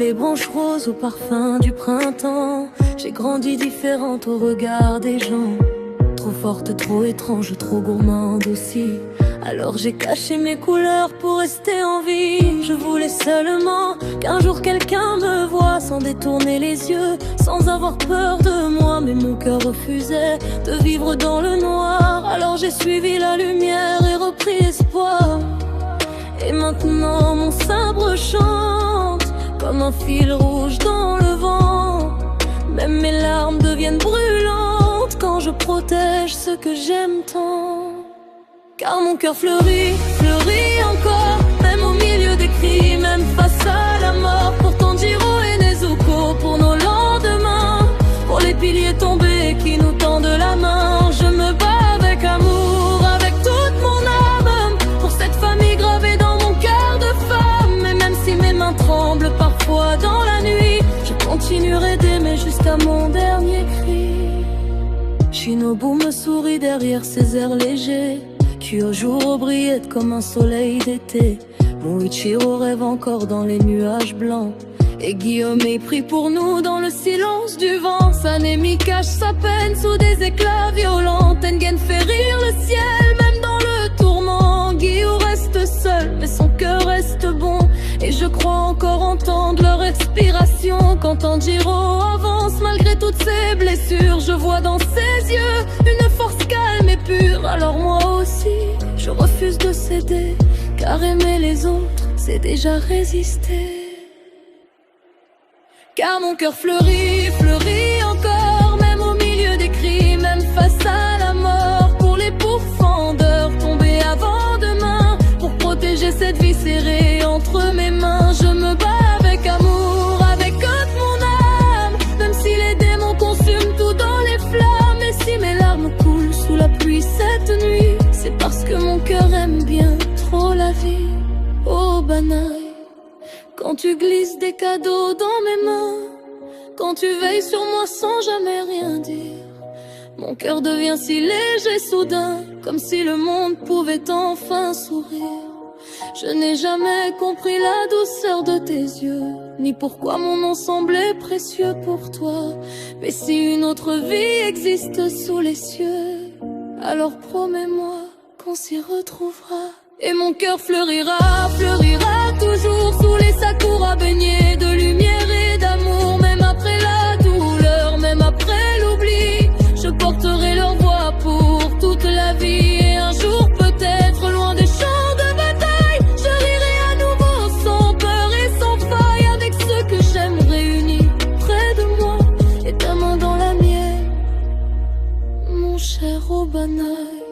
les branches roses au parfum du printemps. J'ai grandi différente au regard des gens. Trop forte, trop étrange, trop gourmande aussi. Alors j'ai caché mes couleurs pour rester en vie. Je voulais seulement qu'un jour quelqu'un me voie, sans détourner les yeux, sans avoir peur de moi. Mais mon cœur refusait de vivre dans le noir. Alors j'ai suivi la lumière et repris espoir. Et maintenant mon sabre chante comme un fil rouge dans le vent. Même mes larmes deviennent brûlantes quand je protège ce que j'aime tant. Car mon cœur fleurit, fleurit encore, même au milieu des cris, même face à la mort. Pour Tanjiro et Nezuko, pour nos lendemains, pour les piliers tombés qui nous tendent la main. Je me bats avec amour, avec toute mon âme, pour cette famille gravée dans mon cœur de femme. Et même si mes mains tremblent parfois dans la nuit, je continuerai d'aimer jusqu'à mon dernier cri. Shinobu me sourit derrière ses airs légers. Kyojuro brillait comme un soleil d'été. Muichiro rêve encore dans les nuages blancs. Et Guillaume prie pour nous dans le silence du vent. Sanemi cache sa peine sous des éclats violents. Tengen fait rire le ciel même dans le tourment. Guillaume reste seul mais son cœur reste bon. Et je crois encore entendre leur respiration. Quand Tanjiro avance malgré toutes ses blessures, je vois dans ses yeux une force calme et pure. Alors moi aussi je refuse de céder, car aimer les autres c'est déjà résister. Car mon cœur fleurit, fleurit encore, même au milieu des cris, même face à la mort. Pour les pourfendeurs tombés avant demain, pour protéger cette vie serrée entre mes mains. Je me bats avec amour, avec toute mon âme, même si les démons consument tout dans les flammes. Et si mes larmes coulent sous la pluie cette nuit, c'est parce que mon cœur aime bien trop la vie. Oh Banaï, quand tu glisses des cadeaux dans mes mains, quand tu veilles sur moi sans jamais rien dire, mon cœur devient si léger soudain, comme si le monde pouvait enfin sourire. Je n'ai jamais compris la douceur de tes yeux, ni pourquoi mon nom semblait précieux pour toi. Mais si une autre vie existe sous les cieux, alors promets-moi qu'on s'y retrouvera. Et mon cœur fleurira, fleurira toujours sous les sakuras baignés de lumière et d'amour. Même après la douleur, même après l'oubli, je porterai leur voix pour toute la vie. Et un jour peut-être loin des champs de bataille, je rirai à nouveau sans peur et sans faille, avec ceux que j'aime réunis près de moi, et ta main dans la mienne, mon cher Obanaï.